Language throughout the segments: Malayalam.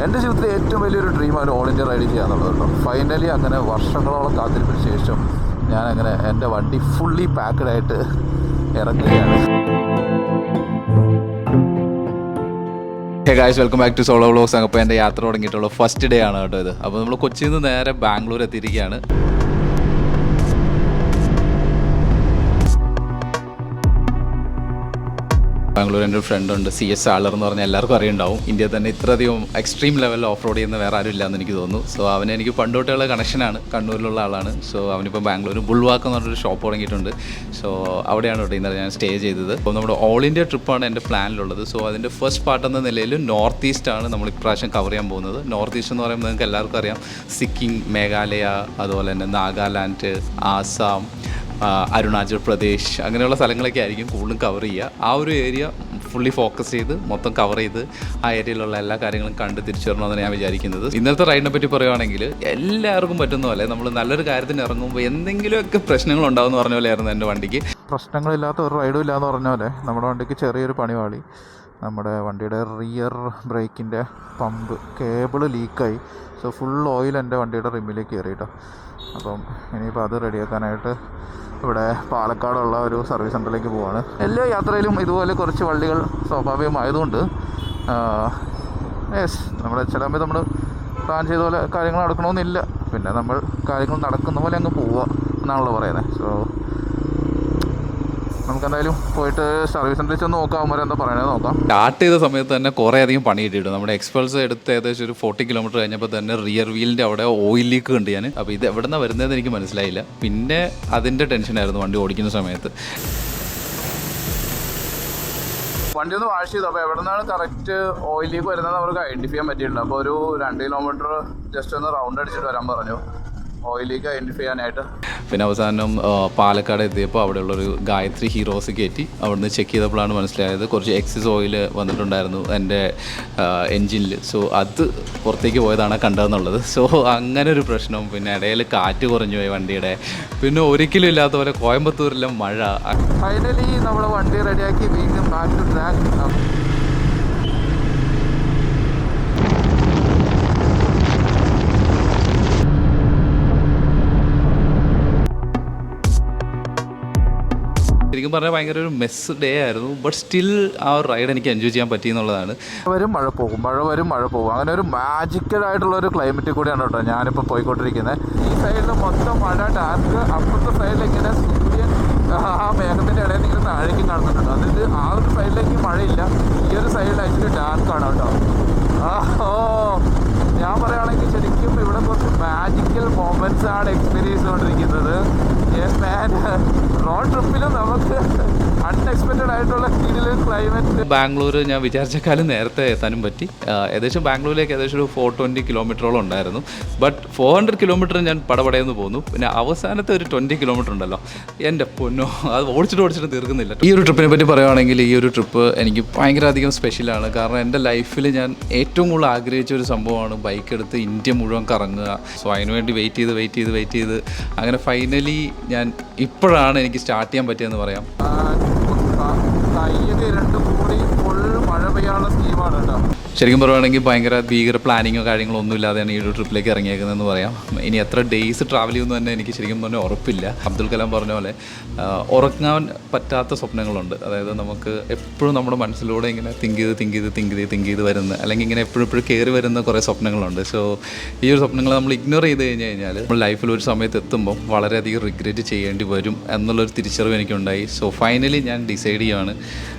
എൻ്റെ ജീവിതത്തിലെ ഏറ്റവും വലിയൊരു ഡ്രീമാണ് ഓൾ ഇന്ത്യ റൈഡ് ചെയ്യാന്നുള്ളത് കേട്ടോ. ഫൈനലി അങ്ങനെ വർഷങ്ങളോളം കാത്തിരിപ്പിന് ശേഷം ഞാൻ അങ്ങനെ എൻ്റെ വണ്ടി ഫുള്ളി പാക്ക്ഡായിട്ട് ഇറങ്ങുകയാണ്. Guys, welcome back to solo vlogs. അപ്പോൾ എൻ്റെ യാത്ര തുടങ്ങിയിട്ടുള്ള ഫസ്റ്റ് ഡേ ആണ് കേട്ടോ ഇത്. അപ്പോൾ നമ്മൾ കൊച്ചിയിൽ നിന്ന് നേരെ ബാംഗ്ലൂർ എത്തിയിരിക്കുകയാണ്. ബാംഗ്ലൂർ എൻ്റെ ഒരു ഫ്രണ്ട് ഉണ്ട്, CS ആളർ എന്ന് പറഞ്ഞാൽ എല്ലാവർക്കും അറിയുണ്ടാവും. ഇന്ത്യയിൽ തന്നെ ഇത്രയധികം എക്സ്ട്രീം ലെവലിൽ ഓഫ് റോഡ് ചെയ്യുന്ന വേറെ ആരും ഇല്ലയെന്ന് എനിക്ക് തോന്നുന്നു. സോ അവന് എനിക്ക് പണ്ടോട്ടുള്ള കണക്ഷനാണ്, കണ്ണൂരിലുള്ള ആളാണ്. സോ അവനിപ്പോൾ ബാംഗ്ലൂർ ബുൾവാക്ക് എന്ന് പറഞ്ഞൊരു ഷോപ്പ് തുടങ്ങിയിട്ടുണ്ട്. സോ അവിടെയാണ് കേട്ടോ ഇന്നലെ ഞാൻ സ്റ്റേ ചെയ്തത്. അപ്പോൾ നമ്മുടെ ഓൾ ഇന്ത്യ ട്രിപ്പാണ് എൻ്റെ പ്ലാനിലുള്ളത്. സോ അതിൻ്റെ ഫസ്റ്റ് പാർട്ട് എന്ന നിലയിൽ നോർത്ത് ഈസ്റ്റ് ആണ് നമ്മൾ ഇപ്രാവശ്യം കവർ ചെയ്യാൻ പോകുന്നത്. നോർത്ത് ഈസ്റ്റ് എന്ന് പറയുമ്പോൾ നിങ്ങൾക്ക് എല്ലാവർക്കും അറിയാം, സിക്കിം, മേഘാലയ, അതുപോലെ തന്നെ നാഗാലാൻഡ്, ആസാം, അരുണാചൽ പ്രദേശ്, അങ്ങനെയുള്ള സ്ഥലങ്ങളൊക്കെ ആയിരിക്കും കൂടുതലും കവർ ചെയ്യുക. ആ ഒരു ഏരിയ ഫുള്ളി ഫോക്കസ് ചെയ്ത് മൊത്തം കവർ ചെയ്ത് ആ ഏരിയയിലുള്ള എല്ലാ കാര്യങ്ങളും കണ്ട് തിരിച്ചു വരണമെന്നാണ് ഞാൻ വിചാരിക്കുന്നത്. ഇന്നത്തെ റൈഡിനെ പറ്റി പറയുകയാണെങ്കിൽ എല്ലാവർക്കും പറ്റുന്ന പോലെ നമ്മൾ നല്ലൊരു കാര്യത്തിന് ഇറങ്ങുമ്പോൾ എന്തെങ്കിലുമൊക്കെ പ്രശ്നങ്ങൾ ഉണ്ടാവുമെന്ന് പറഞ്ഞ പോലെയായിരുന്നു എൻ്റെ വണ്ടിക്ക്. പ്രശ്നങ്ങളില്ലാത്ത ഒരു റൈഡും ഇല്ലയെന്ന് പറഞ്ഞ പോലെ നമ്മുടെ വണ്ടിക്ക് ചെറിയൊരു പണിപാളി. നമ്മുടെ വണ്ടിയുടെ റിയർ ബ്രേക്കിൻ്റെ പമ്പ് കേബിള് ലീക്കായി. സോ ഫുൾ ഓയിൽ എൻ്റെ വണ്ടിയുടെ റിമ്മിലേക്ക് കയറി കേട്ടോ. അപ്പം ഇനിയിപ്പോൾ അത് റെഡിയാക്കാനായിട്ട് ഇവിടെ പാലക്കാടുള്ള ഒരു സർവീസ് സെൻ്ററിലേക്ക് പോവാണ്. എല്ലാ യാത്രയിലും ഇതുപോലെ കുറച്ച് വള്ളികൾ സ്വാഭാവികമായതുകൊണ്ട് നമ്മുടെ ചിലപ്പോൾ നമ്മൾ പ്ലാൻ ചെയ്ത പോലെ കാര്യങ്ങൾ നടക്കണമെന്നില്ല. പിന്നെ നമ്മൾ കാര്യങ്ങൾ നടക്കുന്ന പോലെ അങ്ങ് പോവുക എന്നാണല്ലോ പറയുന്നത്. സോ നമുക്കെന്തായാലും പോയിട്ട് സർവീസ് സെൻ്ററിൽ ചെന്ന് നോക്കാം, എന്താ പറയണത് നോക്കാം. സ്റ്റാർട്ട് ചെയ്ത സമയത്ത് തന്നെ കുറേ അധികം പണി കിട്ടിയിട്ട് നമ്മുടെ എക്സ്പൾസ് എടുത്ത് ഏകദേശം ഒരു 40 കിലോമീറ്റർ കഴിഞ്ഞപ്പോൾ തന്നെ റിയർ വീലിൻ്റെ അവിടെ ഓയിൽ ലീക്ക് കണ്ട് ഞാൻ. അപ്പോൾ ഇത് എവിടെ നിന്നാണ് വരുന്നതെന്ന് എനിക്ക് മനസ്സിലായില്ല. പിന്നെ അതിൻ്റെ ടെൻഷനായിരുന്നു വണ്ടി ഓടിക്കുന്ന സമയത്ത്. വണ്ടി ഒന്ന് വാഷ് ചെയ്തു. അപ്പോൾ എവിടെ നിന്നാണ് കറക്റ്റ് ഓയിൽ ലീക്ക് വരുന്നത് അവർക്ക് ഐഡൻറ്റിഫൈ ചെയ്യാൻ പറ്റിയിട്ടുണ്ട്. അപ്പോൾ ഒരു 2 കിലോമീറ്റർ ജസ്റ്റ് ഒന്ന് റൗണ്ട് അടിച്ചിട്ട് വരാൻ പറഞ്ഞു ഓയിൽ ലീക്ക് ഐഡൻറ്റിഫൈ ചെയ്യാനായിട്ട്. പിന്നെ അവസാനം പാലക്കാട് എത്തിയപ്പോൾ അവിടെയുള്ളൊരു ഗായത്രി ഹീറോസ് കയറ്റി അവിടുന്ന് ചെക്ക് ചെയ്തപ്പോഴാണ് മനസ്സിലായത് കുറച്ച് എക്സസ് ഓയിൽ വന്നിട്ടുണ്ടായിരുന്നു എൻ്റെ എൻജിനിൽ. സോ അത് പുറത്തേക്ക് പോയതാണ് കണ്ടതെന്നുള്ളത്. സോ അങ്ങനെ ഒരു പ്രശ്നം. പിന്നെ ഇടയിൽ കാറ്റ് കുറഞ്ഞു പോയി വണ്ടിയുടെ. പിന്നെ ഒരിക്കലും ഇല്ലാത്ത പോലെ കോയമ്പത്തൂരിലും മഴ. ഫൈനലി നമ്മൾ വണ്ടി റെഡിയാക്കി വീണ്ടും ബാക്ക് ടു ട്രാക്ക്. ശരിക്കും പറഞ്ഞാൽ ഭയങ്കര ഒരു മെസ് ഡേ ആയിരുന്നു. ബട്ട് സ്റ്റിൽ ആ ഒരു റൈഡ് എനിക്ക് എൻജോയ് ചെയ്യാൻ പറ്റിയെന്നുള്ളതാണ്. വരും മഴ പോകും, മഴ വരും മഴ പോകും, അങ്ങനെ ഒരു മാജിക്കലായിട്ടുള്ളൊരു ക്ലൈമറ്റിൽ കൂടിയാണ് കേട്ടോ ഞാനിപ്പോൾ പോയിക്കൊണ്ടിരിക്കുന്നത്. ഈ സൈഡിൽ മൊത്തം മഴ, ഡാർക്ക്. അപ്പുറത്തെ സൈഡിൽ ഇങ്ങനെ സൂര്യൻ ആ മേഘത്തിൻ്റെ ഇടയിൽ നിന്ന് ഇങ്ങനെ താഴേക്കും കാണുന്നുണ്ട്. അതിൽ ആ ഒരു സൈഡിലേക്ക് മഴയില്ല, ഈ ഒരു സൈഡിൽ ആക്ച്വലി ഡാർക്കാണ് കേട്ടോ. ഞാൻ പറയുകയാണെങ്കിൽ ശരിക്കും ഇവിടെ കുറച്ച് മാജിക്കൽ മൊമെൻറ്റ്സ് ആണ് എക്സ്പീരിയൻസ് ചെയ്തുകൊണ്ടിരിക്കുന്നത്. റോഡ് ട്രിപ്പിലും നമുക്ക് അൺഎക്സ്പെക്റ്റഡ് ആയിട്ടുള്ള രീതിയിൽ ക്ലൈമറ്റ്. ബാംഗ്ലൂർ ഞാൻ വിചാരിച്ചേക്കാളും നേരത്തെ എത്താനും പറ്റി. ഏകദേശം ബാംഗ്ലൂരിലേക്ക് ഏകദേശം ഒരു 420 കിലോമീറ്ററോളം ഉണ്ടായിരുന്നു. ബട്ട് 400 കിലോമീറ്റർ ഞാൻ പടപടയെന്ന് പോന്നു. പിന്നെ അവസാനത്തെ ഒരു 20 കിലോമീറ്റർ ഉണ്ടല്ലോ, എൻ്റെ പൊന്നോ, അത് ഓടിച്ചിട്ട് തീർക്കുന്നില്ല. ഈ ഒരു ട്രിപ്പിനെ പറ്റി പറയുകയാണെങ്കിൽ ഈ ഒരു ട്രിപ്പ് എനിക്ക് ഭയങ്കര അധികം സ്പെഷ്യലാണ്. കാരണം എൻ്റെ ലൈഫിൽ ഞാൻ ഏറ്റവും കൂടുതൽ ആഗ്രഹിച്ച ഒരു സംഭവമാണ് ബൈക്ക് എടുത്ത് ഇന്ത്യ മുഴുവൻ കറങ്ങുക. സോ അതിനുവേണ്ടി വെയിറ്റ് ചെയ്ത് അങ്ങനെ ഫൈനലി ഞാൻ ഇപ്പോഴാണ് എനിക്ക് സ്റ്റാർട്ട് ചെയ്യാൻ പറ്റിയെന്ന് പറയാം. കൈയൊക്കെ രണ്ട് കൂടി ഫുൾ മഴ പെയ്യാനുള്ള സ്കീമാണ് കേട്ടോ. ശരിക്കും പറയുകയാണെങ്കിൽ ഭയങ്കര ഭീകര പ്ലാനിങ്ങോ കാര്യങ്ങളോ ഒന്നും ഇല്ലാതെയാണ് ഈ ഒരു ട്രിപ്പിലേക്ക് ഇറങ്ങിയേക്കുന്നതെന്ന് പറയാം. ഇനി എത്ര ഡേയ്സ് ട്രാവൽ ചെയ്യുമെന്ന് തന്നെ എനിക്ക് ശരിക്കും പറഞ്ഞാൽ ഉറപ്പില്ല. അബ്ദുൽ കലാം പറഞ്ഞ പോലെ ഉറങ്ങാൻ പറ്റാത്ത സ്വപ്നങ്ങളുണ്ട്. അതായത് നമുക്ക് എപ്പോഴും നമ്മുടെ മനസ്സിലൂടെ ഇങ്ങനെ തിങ്ക് ചെയ്ത് വരുന്ന, അല്ലെങ്കിൽ ഇങ്ങനെ എപ്പോഴും കയറി വരുന്ന കുറേ സ്വപ്നങ്ങളുണ്ട്. സോ ഈ ഒരു സ്വപ്നങ്ങൾ നമ്മൾ ഇഗ്നോർ ചെയ്ത് കഴിഞ്ഞാൽ നമ്മൾ ലൈഫിൽ ഒരു സമയത്ത് എത്തുമ്പോൾ വളരെയധികം റിഗ്രറ്റ് ചെയ്യേണ്ടി വരും എന്നുള്ളൊരു തിരിച്ചറിവ് എനിക്കുണ്ടായി. സോ ഫൈനലി ഞാൻ ഡിസൈഡ് ചെയ്യുകയാണ്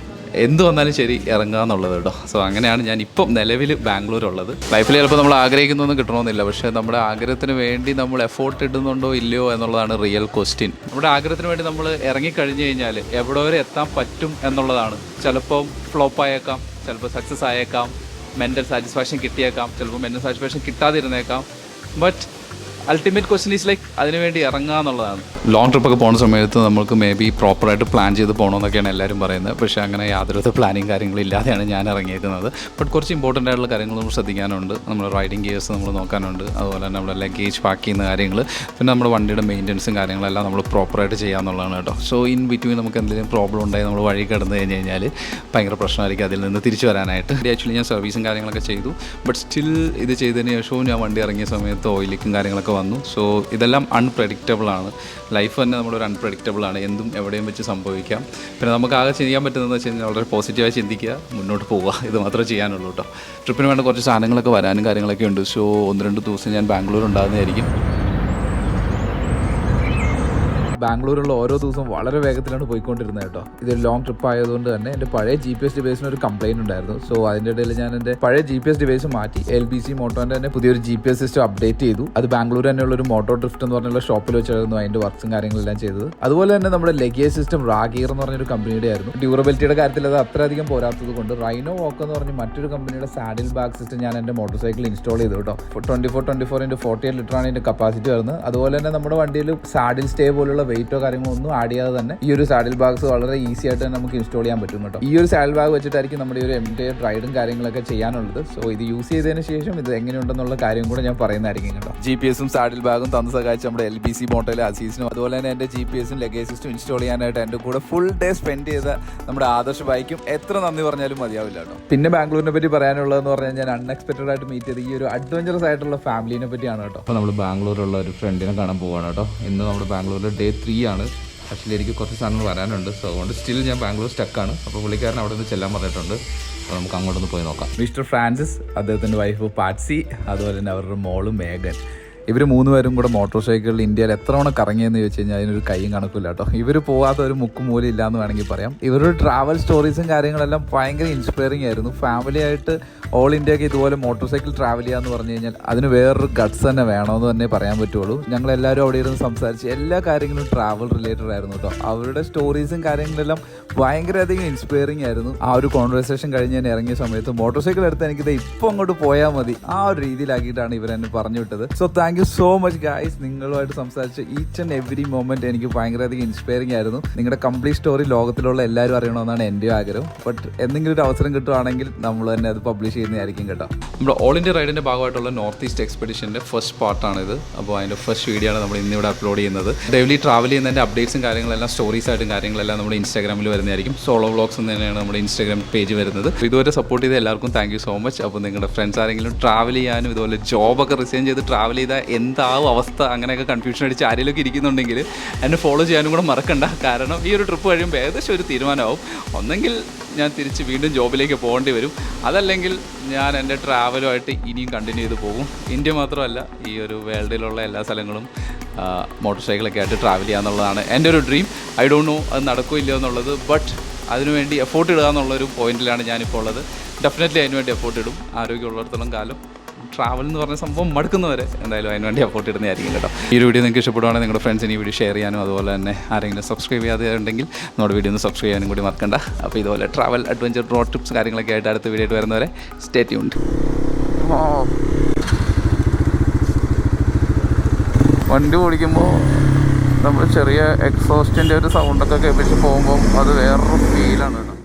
എന്ത് വന്നാലും ശരി ഇറങ്ങുക എന്നുള്ളത് കേട്ടോ. സോ അങ്ങനെയാണ് ഞാൻ ഇപ്പം നിലവിൽ ബാംഗ്ലൂരുള്ളത്. ലൈഫിൽ ചിലപ്പോൾ നമ്മൾ ആഗ്രഹിക്കുന്നൊന്നും കിട്ടണമെന്നില്ല, പക്ഷേ നമ്മുടെ ആഗ്രഹത്തിന് വേണ്ടി നമ്മൾ എഫോർട്ട് ഇടുന്നുണ്ടോ ഇല്ലയോ എന്നുള്ളതാണ് റിയൽ ക്വസ്റ്റ്യൻ. നമ്മുടെ ആഗ്രഹത്തിന് വേണ്ടി നമ്മൾ ഇറങ്ങിക്കഴിഞ്ഞ് കഴിഞ്ഞാൽ എവിടെ വരെ എത്താൻ പറ്റും എന്നുള്ളതാണ്. ചിലപ്പോൾ ഫ്ലോപ്പ് ആയേക്കാം, ചിലപ്പോൾ സക്സസ് ആയേക്കാം, മെൻ്റൽ സാറ്റിസ്ഫാക്ഷൻ കിട്ടിയേക്കാം, ചിലപ്പോൾ മെൻ്റൽ സാറ്റിസ്ഫാക്ഷൻ കിട്ടാതിരുന്നേക്കാം. But ultimate question is like അതിനുവേണ്ടി ഇറങ്ങുക എന്നുള്ളതാണ്. ലോങ് ട്രിപ്പൊക്കെ പോകുന്ന സമയത്ത് നമുക്ക് മേ ബി പ്രോപ്പറായിട്ട് പ്ലാൻ ചെയ്ത് പോകണമെന്നൊക്കെയാണ് എല്ലാവരും പറയുന്നത്. പക്ഷേ അങ്ങനെ യാതൊരു പ്ലാനിങ് കാര്യങ്ങളും ഇല്ലാതെയാണ് ഞാൻ ഇറങ്ങിയേക്കുന്നത്. ബട്ട് കുറച്ച് ഇമ്പോർട്ടൻ്റ് ആയിട്ടുള്ള കാര്യങ്ങൾ നമ്മൾ ശ്രദ്ധിക്കാനുണ്ട്. നമ്മുടെ റൈഡിങ് ഗിയേഴ്സ് നമ്മൾ നോക്കാനുണ്ട്. അതുപോലെ തന്നെ നമ്മുടെ ലഗേജ് പാക്ക് ചെയ്യുന്ന കാര്യങ്ങൾ, പിന്നെ നമ്മുടെ വണ്ടിയുടെ മെയിൻ്റനൻസും കാര്യങ്ങളെല്ലാം നമ്മൾ പ്രോപ്പറായിട്ട് ചെയ്യാമെന്നുള്ളതാണ് കേട്ടോ. സോ ഇൻ ബിറ്റ്വീൻ നമുക്ക് എന്തെങ്കിലും പ്രോബ്ലം ഉണ്ടായി നമ്മൾ വഴി കിടന്നു കഴിഞ്ഞ് കഴിഞ്ഞാൽ ഭയങ്കര പ്രശ്നമായിരിക്കും അതിൽ നിന്ന് തിരിച്ചു വരാനായിട്ട്. ആക്ച്വലി ഞാൻ സർവീസും കാര്യങ്ങളൊക്കെ ചെയ്തു. ബട്ട് സ്റ്റിൽ ഇത് ചെയ്തതിന് ശേഷവും ഞാൻ വണ്ടി ഇറങ്ങിയ സമയത്ത് ഓയിലിക്കും കാര്യങ്ങളൊക്കെ വന്നു. സോ ഇതെല്ലാം അൺപ്രെഡിക്റ്റബിൾ ആണ്. ലൈഫ് തന്നെ നമ്മുടെ ഒരു അൺപ്രെഡിക്റ്റബിൾ ആണ്. എന്തും എവിടെയും വെച്ച് സംഭവിക്കാം. പിന്നെ നമുക്ക് ആകെ ചെയ്യാൻ പറ്റുന്നതെന്ന് വെച്ച് കഴിഞ്ഞാൽ വളരെ പോസിറ്റീവായി ചിന്തിക്കുക, മുന്നോട്ട് പോവുക. ഇത് മാത്രമേ ചെയ്യാനുള്ളൂ കേട്ടോ. ട്രിപ്പിന് വേണ്ട കുറച്ച് സാധനങ്ങളൊക്കെ വരാനും കാര്യങ്ങളൊക്കെ ഉണ്ട്. സോ 1-2 ദിവസം ഞാൻ ബാംഗ്ലൂർ ഉണ്ടാകുന്നതായിരിക്കും. ബാംഗ്ലൂരുള്ള ഓരോ ദിവസവും വളരെ വേഗത്തിലാണ് പോയിക്കൊണ്ടിരുന്നത് കേട്ടോ. ഇതൊരു ലോങ് ട്രിപ്പ് ആയതുകൊണ്ട് തന്നെ എൻ്റെ പഴയ GPS ഡിവൈസിന് ഒരു കംപ്ലയിൻറ്റ് ഉണ്ടായിരുന്നു. സോ അതിൻ്റെ ഇടയിൽ ഞാൻ എൻ്റെ പഴയ GPS ഡിവൈസ് മാറ്റി LBC മോട്ടോൻ്റെ തന്നെ പുതിയൊരു GPS സിസ്റ്റം അപ്ഡേറ്റ് ചെയ്തു. അത് ബാംഗ്ലൂർ തന്നെയുള്ള ഒരു മോട്ടോ ഡ്രിഫ്റ്റ് എന്ന് പറഞ്ഞുള്ള ഷോപ്പിൽ വെച്ചായിരുന്നു അതിൻ്റെ വർക്ക്സും കാര്യങ്ങളെല്ലാം ചെയ്തത്. അതുപോലെ തന്നെ നമ്മുടെ ലഗേജ് സിസ്റ്റം റാഗിയർ എന്ന് പറഞ്ഞൊരു കമ്പനിയുടെ ആയിരുന്നു. ഡ്യൂറബിലിറ്റിയുടെ കാര്യത്തിൽ അത് അത്രയധികം പോരാത്തത് കൊണ്ട് റൈനോ വോക്ക് എന്ന് പറഞ്ഞ് മറ്റൊരു കമ്പനിയുടെ സാഡിൽ ബാഗ് സിസ്റ്റം ഞാൻ എൻ്റെ മോട്ടോർ സൈക്കിളിൽ ഇൻസ്റ്റാൾ ചെയ്തു കേട്ടോ. 24x48 ലിറ്ററാണ് ഇതിൻ്റെ കപ്പാസിറ്റി വരുന്നത്. അതുപോലെ തന്നെ നമ്മുടെ വണ്ടിയിൽ സാഡിൽ സ്റ്റേ പോലുള്ള വെയിറ്റോ കാര്യങ്ങളോ ഒന്നും ആഡ് ചെയ്യാതെ തന്നെ ഈ ഒരു സാഡിൽ ബാഗ്സ് വളരെ ഈസി ആയിട്ട് തന്നെ നമുക്ക് ഇൻസ്റ്റാൾ ചെയ്യാൻ പറ്റും കേട്ടോ. ഈ ഒരു സാഡിൽ ബാഗ് വെച്ചിട്ടായിരിക്കും നമ്മുടെ ഒരു എംറ്റയർ റൈഡും കാര്യങ്ങളൊക്കെ ചെയ്യാനുള്ളത്. സോ ഇത് യൂസ് ചെയ്തതിന് ശേഷം ഇത് എങ്ങനെയുണ്ടെന്നുള്ള കാര്യം കൂടെ ഞാൻ പറയുന്നതായിരിക്കും കേട്ടോ. GPSും സാഡിൽ ബാഗും തന്നു സഹായിച്ച് നമ്മുടെ LBC മോട്ടോയിലെ അസീസിനും അതുപോലെ തന്നെ എൻ്റെ GPSും ലഗേജ് സിസ്റ്റം ഇൻസ്റ്റാൾ ചെയ്യാനായിട്ട് എൻ്റെ കൂടെ ഫുൾ ഡേ സ്പെൻഡ് ചെയ്ത നമ്മുടെ ആദർശ് ബൈക്കും എത്ര നന്ദി പറഞ്ഞാലും മതിയാവില്ല കേട്ടോ. പിന്നെ ബാംഗ്ലൂരിനെ പറ്റി പറയാനുള്ളതെന്ന് പറഞ്ഞാൽ ഞാൻ അൺഎക്സ്പെക്റ്റഡ് ആയിട്ട് മീറ്റ് ചെയ്ത് ഈ ഒരു അഡ്വഞ്ചറസ് ആയിട്ടുള്ള ഫാമിലിനെ പറ്റിയാണ് കേട്ടോ. അപ്പോൾ നമ്മൾ ബാംഗ്ലൂരിലുള്ള ഒരു ഫ്രണ്ടിനെ കാണാൻ പോവാണ് കേട്ടോ. ഇന്ന് നമ്മുടെ ബാംഗ്ലൂരിൽ ഡേ 3 ആണ്. ആക്ച്വലി എനിക്ക് കുറച്ച് സാധനങ്ങൾ വരാനുണ്ട്. സോ അതുകൊണ്ട് സ്റ്റിൽ ഞാൻ ബാംഗ്ലൂർ സ്റ്റക്കാണ്. അപ്പോൾ പുള്ളിക്കാരൻ അവിടെ നിന്ന് ചെല്ലാൻ പറഞ്ഞിട്ടുണ്ട്. അപ്പോൾ നമുക്ക് അങ്ങോട്ടൊന്ന് പോയി നോക്കാം. മിസ്റ്റർ ഫ്രാൻസിസ്, അദ്ദേഹത്തിൻ്റെ വൈഫ് പാറ്റ്സി, അതുപോലെ തന്നെ അവരുടെ മോള് മേഗൻ. ഇവർ 3 പേരും കൂടെ മോട്ടോർ സൈക്കിളിൽ ഇന്ത്യയിൽ എത്ര തവണ കറങ്ങിയെന്ന് ചോദിച്ചു കഴിഞ്ഞാൽ അതിനൊരു കൈയും കണക്കില്ല കേട്ടോ. ഇവർ പോകാത്ത ഒരു മുക്കും മൂലം ഇല്ലയെന്ന് വേണമെങ്കിൽ പറയാം. ഇവരുടെ ട്രാവൽ സ്റ്റോറീസും കാര്യങ്ങളെല്ലാം ഭയങ്കര ഇൻസ്പയറിംഗ് ആയിരുന്നു. ഫാമിലി ആയിട്ട് ഓൾ ഇന്ത്യക്ക് ഇതുപോലെ മോട്ടോർ സൈക്കിൾ ട്രാവൽ ചെയ്യാന്ന് പറഞ്ഞു കഴിഞ്ഞാൽ അതിന് വേറൊരു ഗട്ട്സ് തന്നെ വേണമെന്ന് തന്നെ പറയാൻ പറ്റുള്ളൂ. ഞങ്ങളെല്ലാവരും അവിടെ ഇരുന്ന് സംസാരിച്ച് എല്ലാ കാര്യങ്ങളും ട്രാവൽ റിലേറ്റഡ് ആയിരുന്നു കേട്ടോ. അവരുടെ സ്റ്റോറീസും കാര്യങ്ങളെല്ലാം ഭയങ്കരധികം ഇൻസ്പയറിംഗ് ആയിരുന്നു. ആ ഒരു കോൺവെർസേഷൻ കഴിഞ്ഞ് ഞാൻ ഇറങ്ങിയ സമയത്ത് മോട്ടോർ സൈക്കിൾ എടുത്ത് എനിക്കിത് ഇപ്പോൾ അങ്ങോട്ട് പോയാൽ മതി ആ ഒരു രീതിയിലാക്കിയിട്ടാണ് ഇവരെന്നെ പറഞ്ഞു വിട്ടത്. So thank you so much guys. നിങ്ങളുമായിട്ട് സംസാരിച്ച ഈച്ച് ആൻഡ് എവറി മൊമെന്റ് എനിക്ക് ഭയങ്കരധികം ഇൻസ്പയറിംഗ് ആയിരുന്നു. നിങ്ങളുടെ കംപ്ലീറ്റ് സ്റ്റോറി ലോകത്തിലുള്ള എല്ലാവരും അറിയണമെന്നാണ് എൻ്റെ ആഗ്രഹം. ബട്ട് എന്തെങ്കിലും ഒരു അവസരം കിട്ടുവാണെങ്കിൽ നമ്മൾ തന്നെ അത് പബ്ലിഷ് ചെയ്യുന്നതായിരിക്കും കേട്ടോ. നമ്മുടെ ഓൾ ഇന്ത്യ റൈഡിൻ്റെ ഭാഗമായിട്ടുള്ള നോർത്ത് ഈസ്റ്റ് എക്സ്പെഡിഷൻ്റെ ഫസ്റ്റ് പാർട്ടാണിത്. അപ്പോൾ അതിൻ്റെ ഫസ്റ്റ് വീഡിയോ ആണ് നമ്മൾ ഇന്നിവിടെ അപ്ലോഡ് ചെയ്യുന്നത്. ഡെയിലി ട്രാവൽ ചെയ്യുന്നതിൻ്റെ അപ്ഡേറ്റ്സും കാര്യങ്ങളെല്ലാം സ്റ്റോറീസായിട്ടും കാര്യങ്ങളെല്ലാം നമ്മുടെ ഇൻസ്റ്റാഗ്രാമിൽ വരുന്നതായിരിക്കും. സോളോ വ്ളോഗ്സ് എന്ന് തന്നെയാണ് നമ്മുടെ ഇൻസ്റ്റാഗ്രാം പേജ് വരുന്നത്. ഇതുവരെ സപ്പോർട്ട് ചെയ്ത എല്ലാവർക്കും താങ്ക് യു സോ മച്ച്. അപ്പോൾ നിങ്ങളുടെ ഫ്രണ്ട്സ് ആരെങ്കിലും ട്രാവൽ ചെയ്യാനും ഇതുപോലെ ജോബൊക്കെ റിസൈൻ ചെയ്ത് ട്രാവൽ ചെയ്താൽ എന്താവും അവസ്ഥ അങ്ങനെയൊക്കെ കൺഫ്യൂഷൻ അടിച്ച് ആരെങ്കിലുമൊക്കെ ഇരിക്കുന്നുണ്ടെങ്കിൽ എന്നെ ഫോളോ ചെയ്യാനും കൂടെ മറക്കണ്ട. കാരണം ഈ ഒരു ട്രിപ്പ് കഴിയുമ്പോൾ ഏകദേശം ഒരു തീരുമാനമാവും. ഒന്നെങ്കിൽ ഞാൻ തിരിച്ച് വീണ്ടും ജോബിലേക്ക് പോകേണ്ടി വരും, അതല്ലെങ്കിൽ ഞാൻ എൻ്റെ ട്രാവലുമായിട്ട് ഇനിയും കണ്ടിന്യൂ ചെയ്ത് പോകും. ഇന്ത്യ മാത്രമല്ല ഈ ഒരു വേൾഡിലുള്ള എല്ലാ സ്ഥലങ്ങളും മോട്ടോർ സൈക്കിളൊക്കെ ആയിട്ട് ട്രാവൽ ചെയ്യുക എന്നുള്ളതാണ് എൻ്റെ ഒരു ഡ്രീം. ഐ ഡോണ്ട് നോ അത് നടക്കില്ല എന്നുള്ളത്. ബട്ട് അതിനുവേണ്ടി എഫോർട്ട് ഇടുക എന്നുള്ളൊരു പോയിന്റിലാണ് ഞാനിപ്പോൾ ഉള്ളത്. ഡെഫിനറ്റ്ലി അതിനുവേണ്ടി എഫോർട്ട് ഇടും. ആരോഗ്യമുള്ളിടത്തോളം കാലം ട്രാവൽ എന്ന് പറഞ്ഞ സംഭവം മടുക്കുന്നവരെ എന്തായാലും അതിനുവേണ്ടി എഫോർട്ട് ഇടുന്നതായിരിക്കും കേട്ടോ. ഈ ഒരു വീഡിയോ നിങ്ങൾക്ക് ഇഷ്ടപ്പെടുവാണെങ്കിൽ നിങ്ങളുടെ ഫ്രണ്ട്സിന് ഈ വീഡിയോ ഷെയർ ചെയ്യാനും അതുപോലെ തന്നെ ആരെങ്കിലും സബ്സ്ക്രൈബ് ചെയ്യാതെ ഉണ്ടെങ്കിൽ നമ്മുടെ വീഡിയോ ഒന്ന് സബ്സ്ക്രൈബ് ചെയ്യാനും കൂടി മറക്കണ്ട. അപ്പോൾ ഇതുപോലെ ട്രാവൽ അഡ്വഞ്ചർ റോഡ് ട്രിപ്സ് കാര്യങ്ങളൊക്കെ ആയിട്ട് അടുത്ത വീഡിയോ ആയിട്ട് വരുന്നവരെ സ്റ്റേ ട്യൂൺഡ്. വണ്ടി ഓടിക്കുമ്പോൾ നമ്മൾ ചെറിയ എക്സോസ്റ്റിൻ്റെ ഒരു സൗണ്ടൊക്കെ കേൾപ്പിച്ച് പോകുമ്പോൾ അത് വേറൊരു ഫീലാണ് കേട്ടോ.